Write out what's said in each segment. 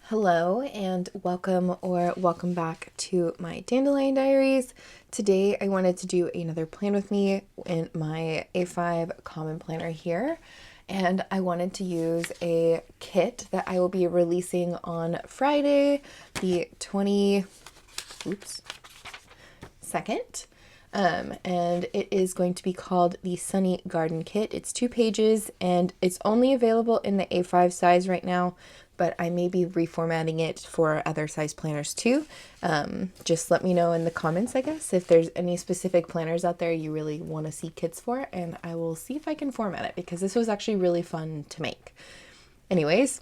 Hello and welcome back to my Dandelion Diaries. Today I wanted to do another plan with me in my A5 Common Planner here, and I wanted to use a kit that I will be releasing on Friday the 22nd. And it is going to be called the Sunny Garden Kit. It's 2 pages and it's only available in the A5 size right now, but I may be reformatting it for other size planners too. Just let me know in the comments, I guess, if there's any specific planners out there you really want to see kits for, and I will see if I can format it because this was actually really fun to make. Anyways,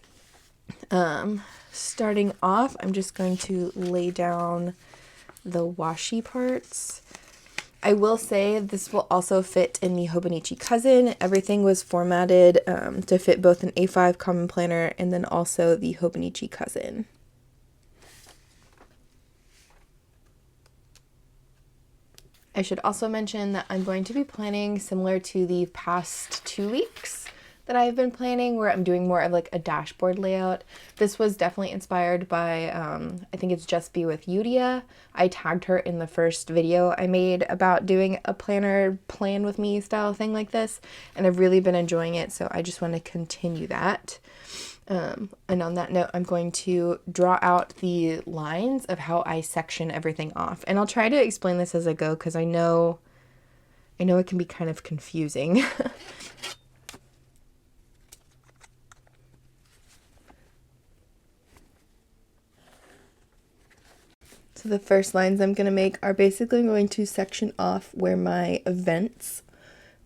starting off, I'm just going to lay down the washi parts. I will say this will also fit in the 𝗦𝘂𝗫𝗁 cousin. Everything was formatted to fit both an A5 Common Planner and then also the 𝗦𝘂𝗫𝗁 cousin. I should also mention that I'm going to be planning similar to the past 2 weeks that I've been planning, where I'm doing more of like a dashboard layout. This was definitely inspired by, I think it's 𝗪𝗃 with 𝗬𝗃𝗃. I tagged her in the first video I made about doing a planner plan with me style thing like this, and I've really been enjoying it, so I just want to continue that. And on that note, I'm going to draw out the lines of how I section everything off, and I'll try to explain this as I go because I know it can be kind of confusing. So the first lines I'm going to make are basically going to section off where my events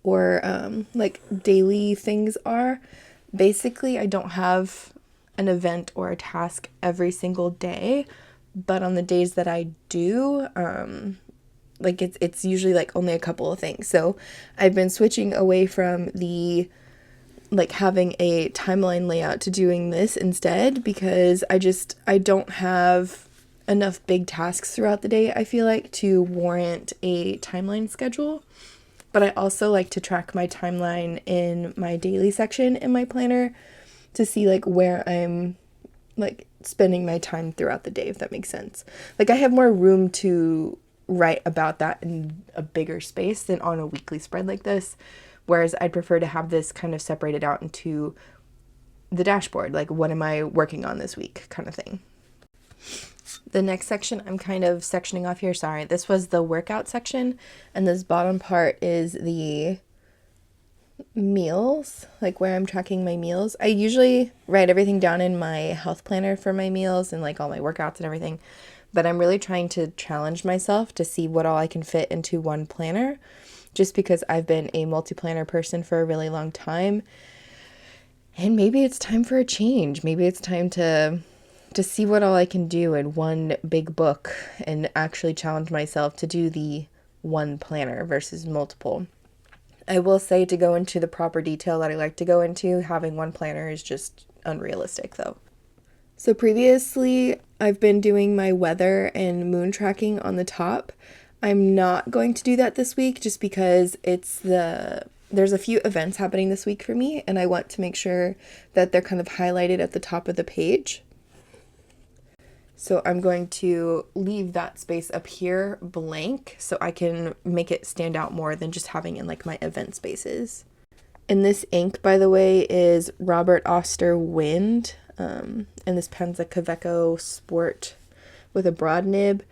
or like daily things are. Basically, I don't have an event or a task every single day, but on the days that I do, like it's usually like only a couple of things. So I've been switching away from the like having a timeline layout to doing this instead, because I don't have enough big tasks throughout the day, I feel like, to warrant a timeline schedule. But I also like to track my timeline in my daily section in my planner to see like where I'm like spending my time throughout the day, if that makes sense. Like I have more room to write about that in a bigger space than on a weekly spread like this, whereas I'd prefer to have this kind of separated out into the dashboard, like what am I working on this week kind of thing. The next section I'm kind of sectioning off here, sorry, this was the workout section, and this bottom part is the meals, like where I'm tracking my meals. I usually write everything down in my health planner for my meals and like all my workouts and everything, but I'm really trying to challenge myself to see what all I can fit into one planner, just because I've been a multi-planner person for a really long time, and maybe it's time for a change. Maybe it's time to see what all I can do in one big book and actually challenge myself to do the one planner versus multiple. I will say, to go into the proper detail that I like to go into, having one planner is just unrealistic though. So previously I've been doing my weather and moon tracking on the top. I'm not going to do that this week just because there's a few events happening this week for me, and I want to make sure that they're kind of highlighted at the top of the page. So I'm going to leave that space up here blank so I can make it stand out more than just having in like my event spaces. And this ink, by the way, is Robert Oster Wind, and this pen's a Kaweco Sport with a broad nib.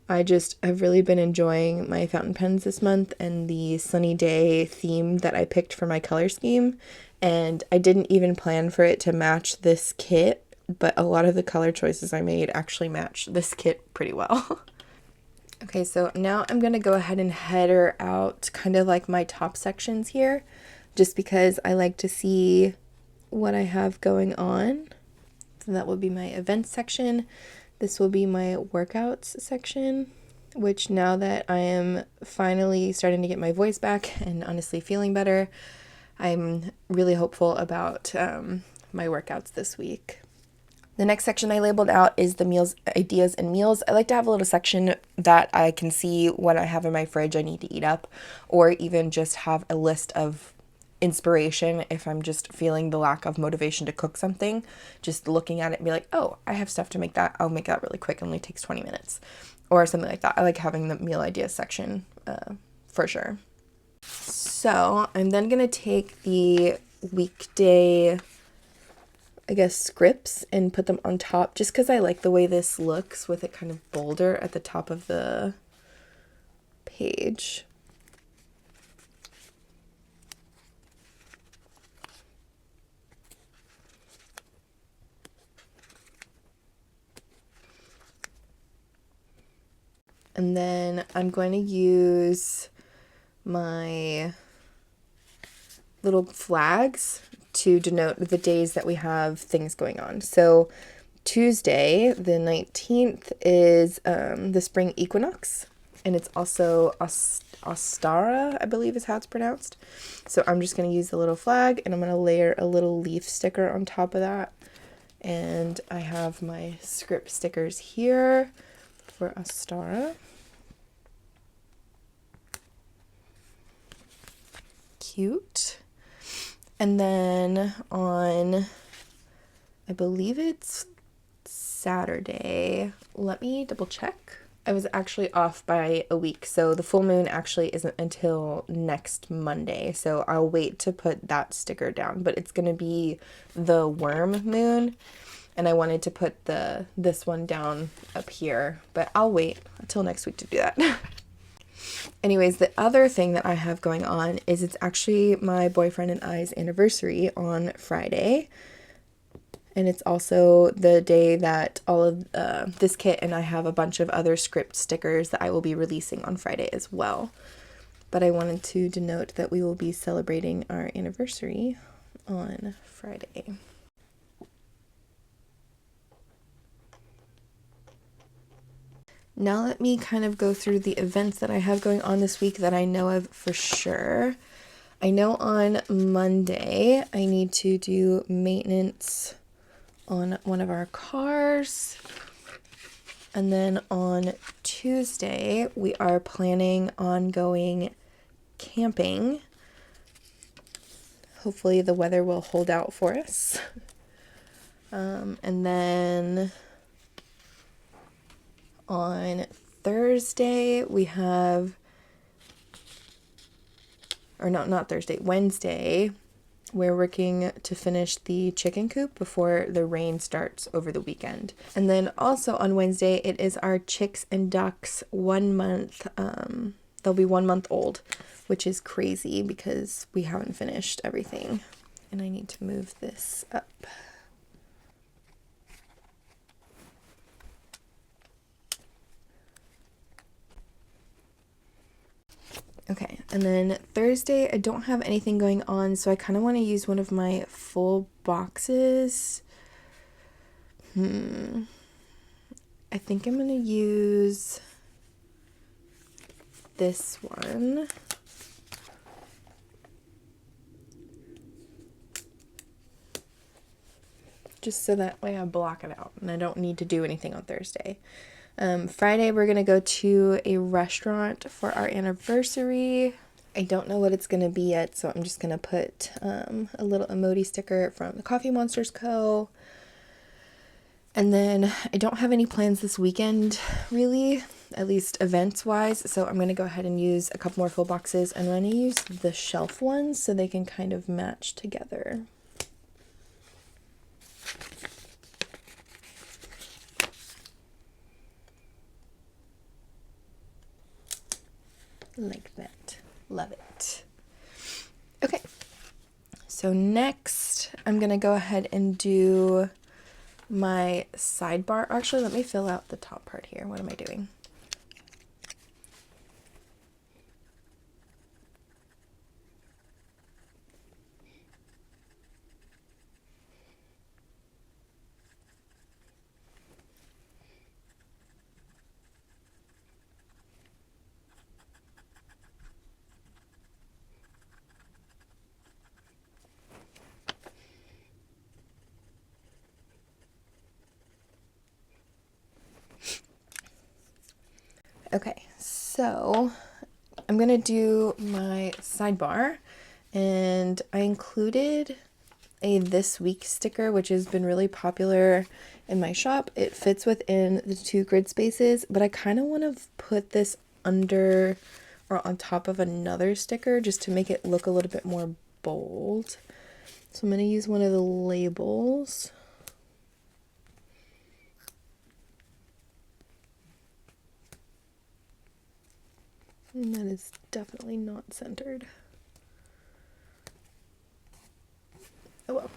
I've really been enjoying my fountain pens this month and the sunny day theme that I picked for my color scheme, and I didn't even plan for it to match this kit, but a lot of the color choices I made actually match this kit pretty well. Okay, so now I'm going to go ahead and header out kind of like my top sections here, just because I like to see what I have going on. So that will be my events section. This will be my workouts section, which now that I am finally starting to get my voice back and honestly feeling better, I'm really hopeful about my workouts this week. The next section I labeled out is the meals, ideas and meals. I like to have a little section that I can see what I have in my fridge I need to eat up, or even just have a list of inspiration, if I'm just feeling the lack of motivation to cook something, just looking at it and be like, oh, I have stuff to make that. I'll make that really quick. It only takes 20 minutes or something like that. I like having the meal ideas section for sure. So I'm then going to take the weekday, I guess, scripts and put them on top just because I like the way this looks with it kind of bolder at the top of the page. And then I'm going to use my little flags to denote the days that we have things going on. So Tuesday, the 19th, is the spring equinox, and it's also Ostara, I believe is how it's pronounced. So I'm just going to use the little flag, and I'm going to layer a little leaf sticker on top of that. And I have my script stickers here for Ostara. Cute. And then on, I believe it's Saturday, let me double check. I was actually off by a week, so the full moon actually isn't until next Monday, so I'll wait to put that sticker down, but it's going to be the worm moon, and I wanted to put this one down up here, but I'll wait until next week to do that. Anyways, the other thing that I have going on is it's actually my boyfriend and I's anniversary on Friday. And it's also the day that all of this kit and I have a bunch of other script stickers that I will be releasing on Friday as well. But I wanted to denote that we will be celebrating our anniversary on Friday. Now let me kind of go through the events that I have going on this week that I know of for sure. I know on Monday I need to do maintenance on one of our cars. And then on Tuesday we are planning on going camping. Hopefully the weather will hold out for us. And then on Thursday, we have, or not Thursday, Wednesday, we're working to finish the chicken coop before the rain starts over the weekend. And then also on Wednesday, it is our chicks and ducks 1 month, they'll be 1 month old, which is crazy because we haven't finished everything. And I need to move this up. Okay, and then Thursday, I don't have anything going on, so I kind of want to use one of my full boxes. I think I'm going to use this one. Just so that way I block it out and I don't need to do anything on Thursday. Friday, we're going to go to a restaurant for our anniversary. I don't know what it's going to be yet, so I'm just going to put a little emoji sticker from the Coffee Monsters Co. And then I don't have any plans this weekend, really, at least events-wise, so I'm going to go ahead and use a couple more full boxes. I'm going to use the shelf ones so they can kind of match together. Like that. Love it. Okay, so next I'm gonna go ahead and do my sidebar. Actually, let me fill out the top part here. What am I doing? Okay, so I'm gonna do my sidebar, And I included a This Week sticker, which has been really popular in my shop. It fits within the 2 grid spaces, but I kind of want to put this under or on top of another sticker just to make it look a little bit more bold. So I'm going to use one of the labels. And that is definitely not centered. Oh well.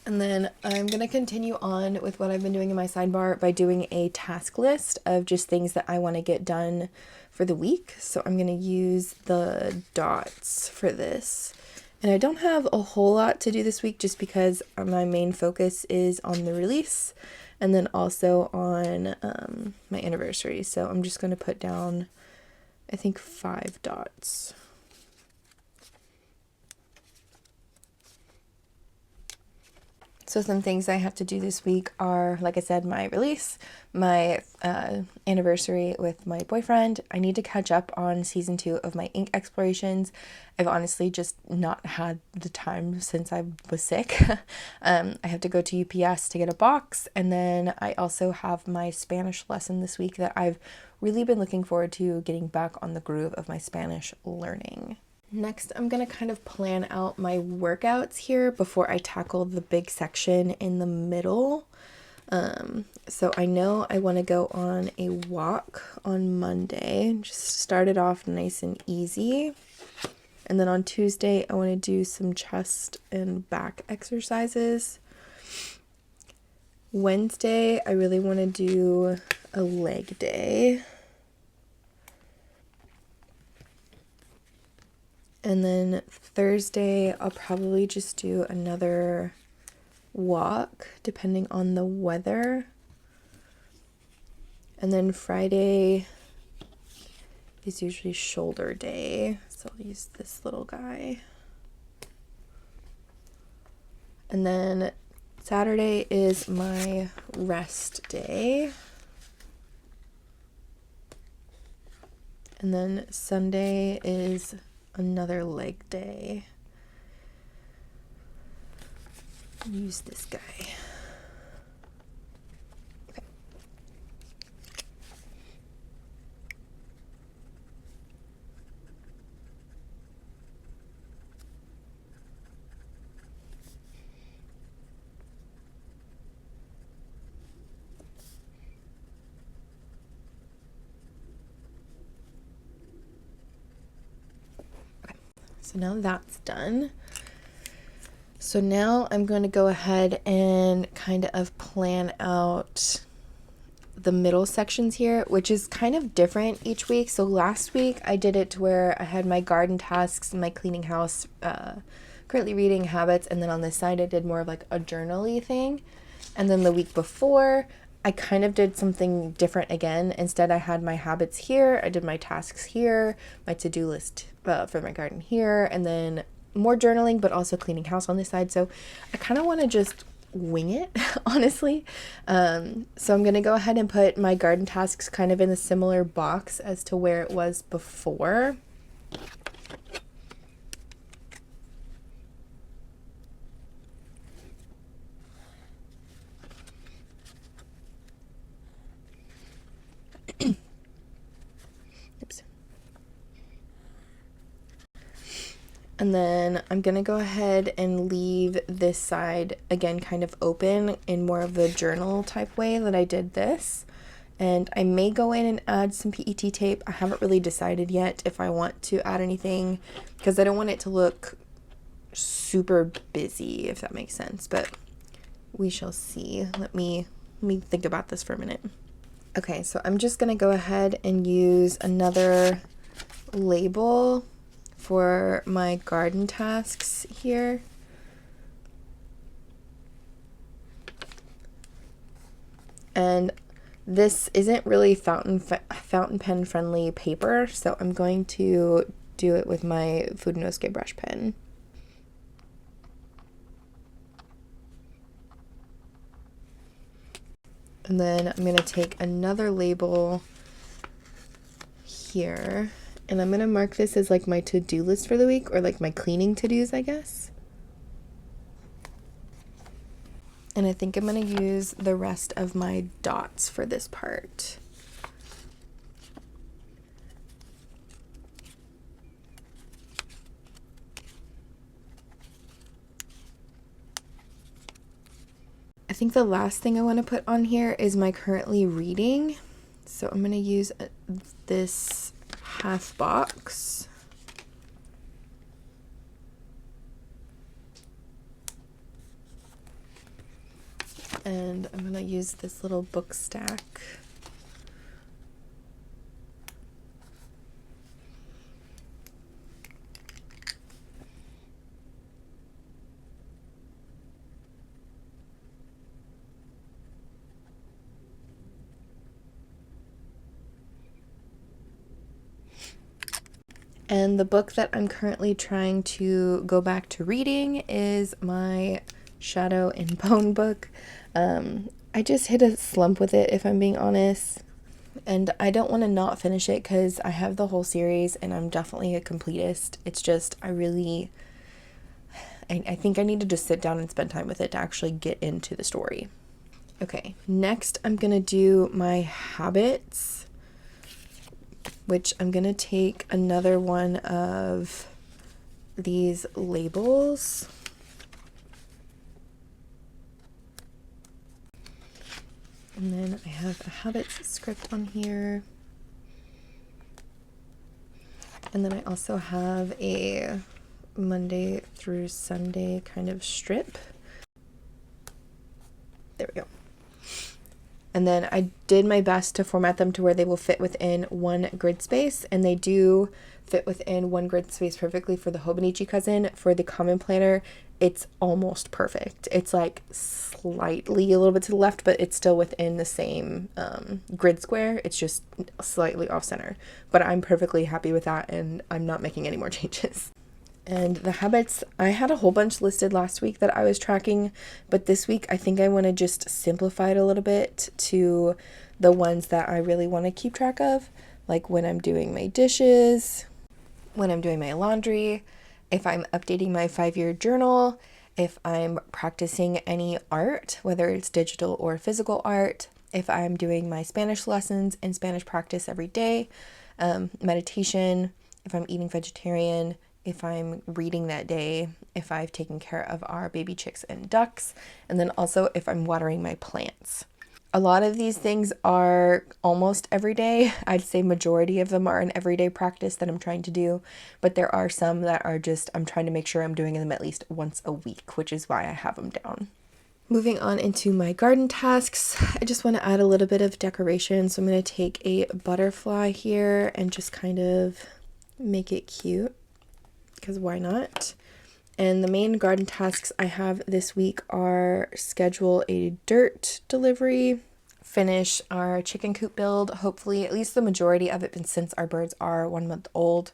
And then I'm going to continue on with what I've been doing in my sidebar by doing a task list of just things that I want to get done for the week. So I'm going to use the dots for this. And I don't have a whole lot to do this week just because my main focus is on the release and then also on my anniversary. So I'm just going to put down, I think, 5 dots. So some things I have to do this week are, like I said, my release, my anniversary with my boyfriend. I need to catch up on season 2 of my ink explorations. I've honestly just not had the time since I was sick. I have to go to UPS to get a box. And then I also have my Spanish lesson this week that I've really been looking forward to getting back on the groove of my Spanish learning. Next, I'm going to kind of plan out my workouts here before I tackle the big section in the middle. So I know I want to go on a walk on Monday, just start it off nice and easy. And then on Tuesday, I want to do some chest and back exercises. Wednesday, I really want to do a leg day. And then Thursday, I'll probably just do another walk, depending on the weather. And then Friday is usually shoulder day, so I'll use this little guy. And then Saturday is my rest day. And then Sunday is another leg day. Use this guy. Okay. So now that's done. So now I'm going to go ahead and kind of plan out the middle sections here, which is kind of different each week. So last week I did it to where I had my garden tasks, my cleaning house, currently reading habits, and then on this side I did more of like a journaly thing. And then the week before I kind of did something different again. Instead, I had my habits here, I did my tasks here, my to-do list for my garden here, and then more journaling, but also cleaning house on this side. So I kind of want to just wing it, honestly. So I'm going to go ahead and put my garden tasks kind of in a similar box as to where it was before. Oops. And then I'm going to go ahead and leave this side again kind of open in more of the journal type way that I did this. And I may go in and add some PET tape. I haven't really decided yet if I want to add anything because I don't want it to look super busy, if that makes sense. But we shall see. Let me think about this for a minute. Okay, so I'm just going to go ahead and use another label for my garden tasks here. And this isn't really fountain pen friendly paper, so I'm going to do it with my 𝗏𝘓𝑐𝗵𝗏 brush pen. And then I'm going to take another label here And I'm gonna mark this as like my to-do list for the week, or like my cleaning to-dos, I guess. And I think I'm gonna use the rest of my dots for this part. I think the last thing I want to put on here is my currently reading. So I'm going to use this half box. And I'm going to use this little book stack. And the book that I'm currently trying to go back to reading is my Shadow and Bone book. I just hit a slump with it, if I'm being honest. And I don't want to not finish it because I have the whole series and I'm definitely a completist. It's just, I think I need to just sit down and spend time with it to actually get into the story. Okay, next I'm going to do my habits, which I'm going to take another one of these labels. And then I have a habits script on here. And then I also have a Monday through Sunday kind of strip. There we go. And then I did my best to format them to where they will fit within one grid space, and they do fit within one grid space perfectly for the 𝗦𝘃𝗁 cousin. For the common planner, it's almost perfect. It's like slightly a little bit to the left, but it's still within the same grid square. It's just slightly off center, but I'm perfectly happy with that, and I'm not making any more changes. And the habits, I had a whole bunch listed last week that I was tracking, but this week I think I want to just simplify it a little bit to the ones that I really want to keep track of, like when I'm doing my dishes, when I'm doing my laundry, if I'm updating my 5-year journal, if I'm practicing any art, whether it's digital or physical art, if I'm doing my Spanish lessons and Spanish practice every day, meditation, if I'm eating vegetarian, if I'm reading that day, if I've taken care of our baby chicks and ducks, and then also if I'm watering my plants. A lot of these things are almost every day. I'd say majority of them are an everyday practice that I'm trying to do, but there are some that are just, I'm trying to make sure I'm doing them at least once a week, which is why I have them down. Moving on into my garden tasks, I just want to add a little bit of decoration. So I'm going to take a butterfly here and just kind of make it cute, because why not? And the main garden tasks I have this week are schedule a dirt delivery, finish our chicken coop build, hopefully at least the majority of it, since our birds are 1 month old.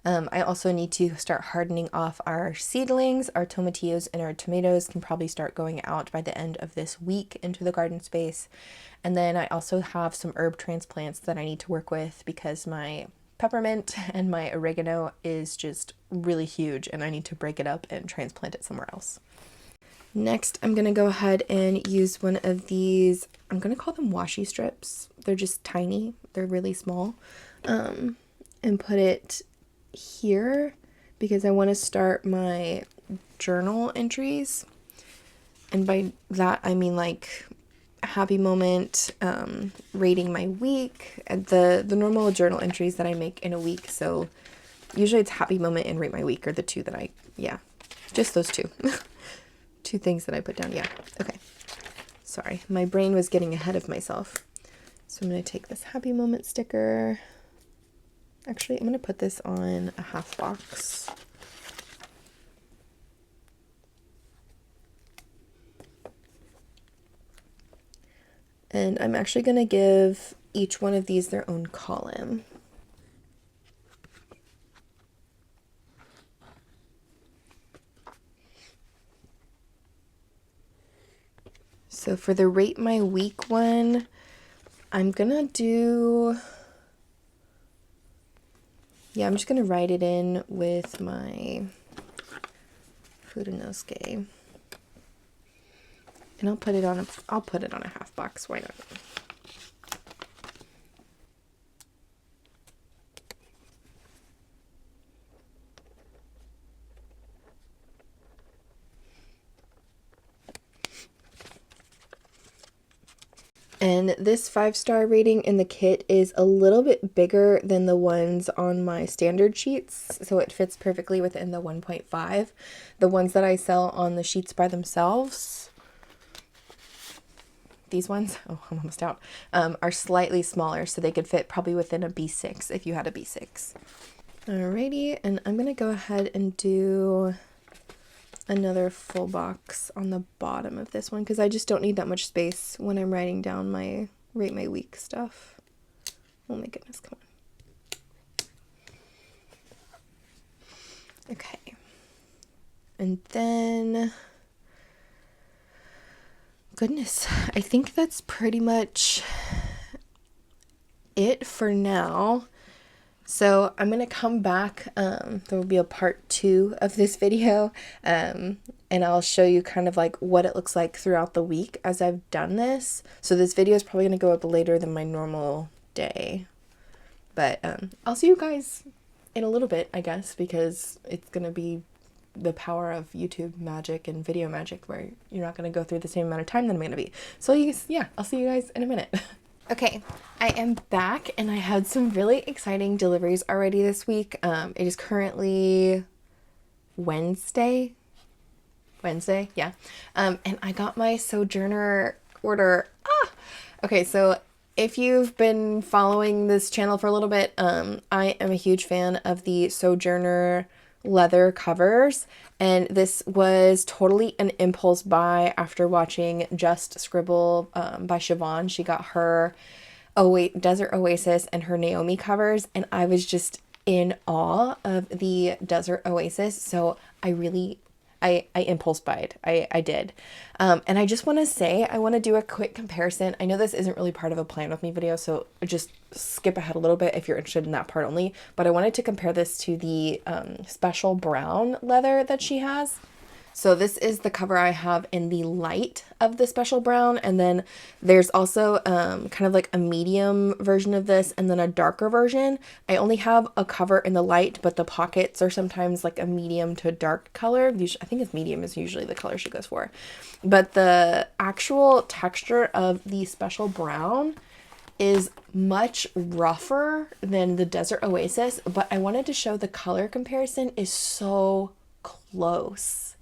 I also need to start hardening off our seedlings. Our tomatillos and our tomatoes can probably start going out by the end of this week into the garden space. And then I also have some herb transplants that I need to work with because my peppermint and my oregano is just really huge and I need to break it up and transplant it somewhere else. Next, I'm going to go ahead and use one of these, I'm going to call them washi strips. They're just tiny, they're really small, and put it here because I want to start my journal entries. And by that, I mean like happy moment, rating my week, and the normal journal entries that I make in a week. So usually it's happy moment and rate my week are the two that just those two. Two things that I put down. Yeah. Okay. Sorry. My brain was getting ahead of myself. So I'm going to take this happy moment sticker. Actually, I'm going to put this on a half box. And I'm actually going to give each one of these their own column. So for the rate my week one, I'm going to do Yeah, I'm just going to write it in with my 𝗬𝗏𝗂𝗁𝗏. And I'll put it on a half box. Why not? And this 5-star rating in the kit is a little bit bigger than the ones on my standard sheets, so it fits perfectly within the 1.5. The ones that I sell on the sheets by themselves, these ones, oh, I'm almost out, are slightly smaller, so they could fit probably within a B6 if you had a B6. Alrighty, and I'm going to go ahead and do another full box on the bottom of this one because I just don't need that much space when I'm writing down my rate my week stuff. Oh my goodness, come on. Okay. And then, goodness, I think that's pretty much it for now. So I'm going to come back, there will be a part 2 of this video, and I'll show you kind of like what it looks like throughout the week as I've done this. So this video is probably going to go up later than my normal day, but I'll see you guys in a little bit, I guess, because it's going to be the power of YouTube magic and video magic where you're not going to go through the same amount of time that I'm going to be. So yeah, I'll see you guys in a minute. Okay, I am back and I had some really exciting deliveries already this week. It is currently Wednesday, yeah. And I got my Sojourner order. Okay, so if you've been following this channel for a little bit, I am a huge fan of the Sojourner leather covers, and this was totally an impulse buy after watching Just Scribble by Siobhan. She got her Desert Oasis and her Naomi covers, and I was just in awe of the Desert Oasis, so I impulse buyed. I did. And I just want to say, I want to do a quick comparison. I know this isn't really part of a plan with me video, so just skip ahead a little bit if you're interested in that part only. But I wanted to compare this to the special brown leather that she has. So this is the cover I have in the light of the special brown, and then there's also kind of like a medium version of this and then a darker version. I only have a cover in the light, but the pockets are sometimes like a medium to dark color. I think it's medium is usually the color she goes for. But the actual texture of the special brown is much rougher than the Desert Oasis, but I wanted to show the color comparison is so close.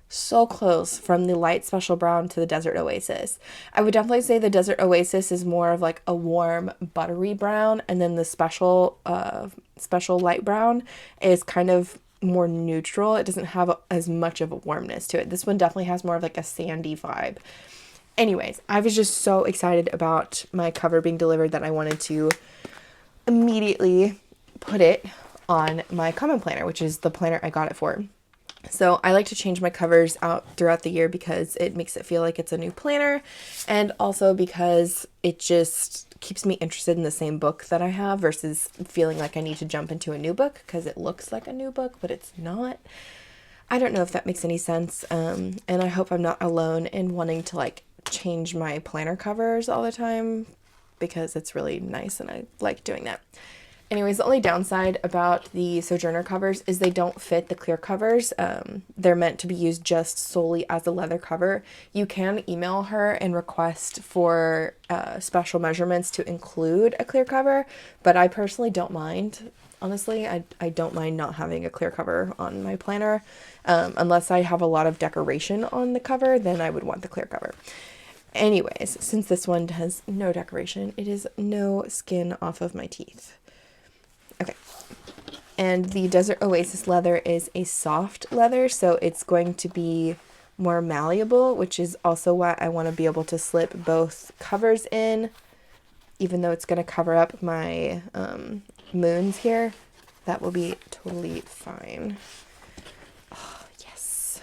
So close from the light special brown to the Desert Oasis. I would definitely say the Desert Oasis is more of like a warm buttery brown, and then the special light brown is kind of more neutral. It doesn't have as much of a warmness to it. This one definitely has more of like a sandy vibe. Anyways, I was just so excited about my cover being delivered that I wanted to immediately put it on my comment planner, which is the planner I got it for. So I like to change my covers out throughout the year because it makes it feel like it's a new planner, and also because it just keeps me interested in the same book that I have versus feeling like I need to jump into a new book because it looks like a new book, but it's not. I don't know if that makes any sense, and I hope I'm not alone in wanting to like change my planner covers all the time because it's really nice and I like doing that. Anyways, the only downside about the Sojourner covers is they don't fit the clear covers. They're meant to be used just solely as a leather cover. You can email her and request for special measurements to include a clear cover, but I personally don't mind. Honestly, I don't mind not having a clear cover on my planner. Unless I have a lot of decoration on the cover, then I would want the clear cover. Anyways, since this one has no decoration, it is no skin off of my teeth. Okay, and the Desert Oasis leather is a soft leather, so it's going to be more malleable, which is also why I want to be able to slip both covers in, even though it's going to cover up my moons here. That will be totally fine. Oh, yes.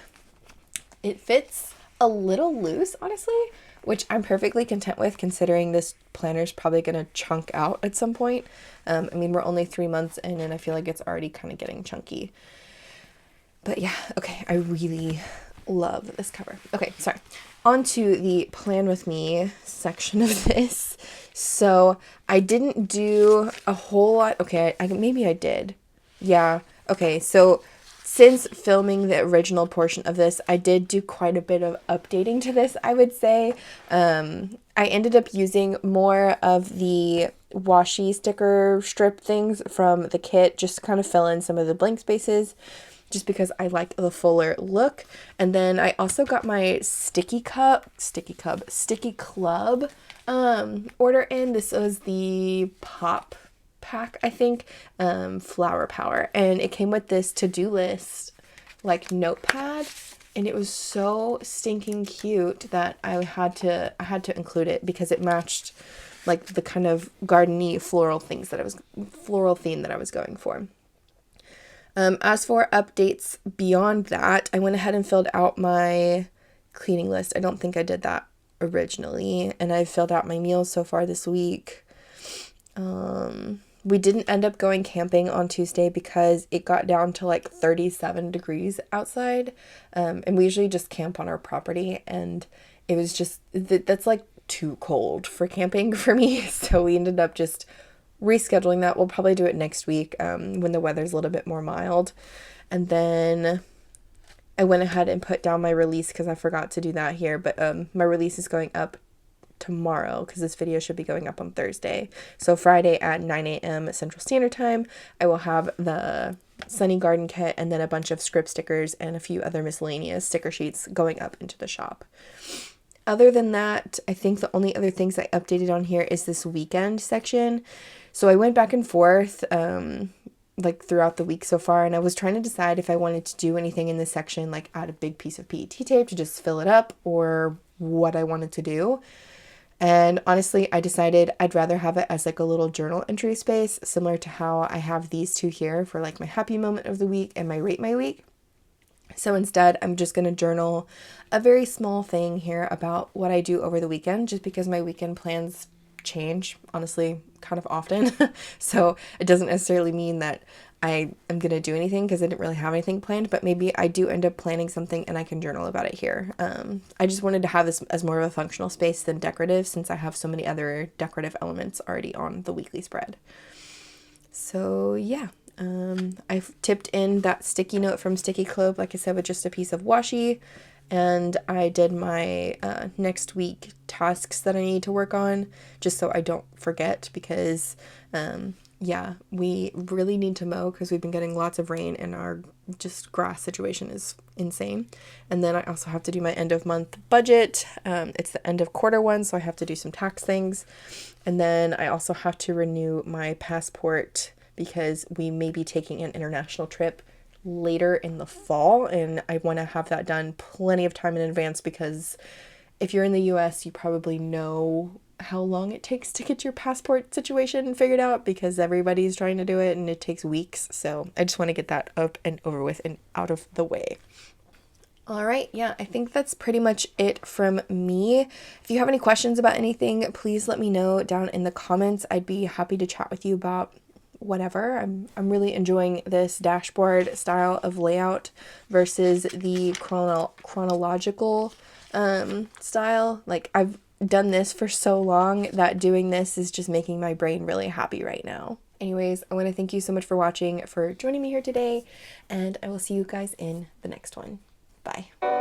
It fits a little loose, honestly, which I'm perfectly content with considering this planner is probably going to chunk out at some point. I mean, we're only 3 months in and I feel like it's already kind of getting chunky. But yeah, okay, I really love this cover. Okay, sorry. On to the plan with me section of this. So I didn't do a whole lot. Okay, maybe I did. Yeah, okay, so since filming the original portion of this, I did do quite a bit of updating to this, I would say. I ended up using more of the washi sticker strip things from the kit just to kind of fill in some of the blank spaces, just because I liked the fuller look. And then I also got my Sticky Club order in. This was the pop pack, I think, Flower Power, and it came with this to-do list like notepad, and it was so stinking cute that I had to include it because it matched like the kind of garden-y floral theme that I was going for. As for updates beyond that, I went ahead and filled out my cleaning list. I don't think I did that originally, and I've filled out my meals so far this week. We didn't end up going camping on Tuesday because it got down to like 37 degrees outside, and we usually just camp on our property, and it was just, that's like too cold for camping for me, so we ended up just rescheduling that. We'll probably do it next week when the weather's a little bit more mild. And then I went ahead and put down my release because I forgot to do that here, but my release is going up tomorrow because this video should be going up on Thursday. So Friday at 9 a.m. Central Standard Time, I will have the Sunny Garden kit and then a bunch of script stickers and a few other miscellaneous sticker sheets going up into the shop. Other than that, I think the only other things I updated on here is this weekend section. So I went back and forth like throughout the week so far, and I was trying to decide if I wanted to do anything in this section, like add a big piece of PET tape to just fill it up, or what I wanted to do. And honestly, I decided I'd rather have it as like a little journal entry space, similar to how I have these two here for like my happy moment of the week and my rate my week. So instead, I'm just going to journal a very small thing here about what I do over the weekend, just because my weekend plans change, honestly, kind of often. So it doesn't necessarily mean that I am going to do anything because I didn't really have anything planned, but maybe I do end up planning something and I can journal about it here. I just wanted to have this as more of a functional space than decorative, since I have so many other decorative elements already on the weekly spread. So yeah. I've tipped in that sticky note from Sticky Club, like I said, with just a piece of washi, and I did my next week tasks that I need to work on, just so I don't forget, because yeah, we really need to mow because we've been getting lots of rain and our just grass situation is insane. And then I also have to do my end of month budget. It's the end of quarter one, so I have to do some tax things, and then I also have to renew my passport because we may be taking an international trip later in the fall, and I want to have that done plenty of time in advance, because if you're in the US, you probably know how long it takes to get your passport situation figured out, because everybody's trying to do it and it takes weeks. So I just want to get that up and over with and out of the way. All right, yeah, I think that's pretty much it from me. If you have any questions about anything, please let me know down in the comments. I'd be happy to chat with you about whatever. I'm really enjoying this dashboard style of layout versus the chronological style. Like, I've done this for so long that doing this is just making my brain really happy right now. Anyways, I want to thank you so much for watching, for joining me here today, and I will see you guys in the next one. Bye.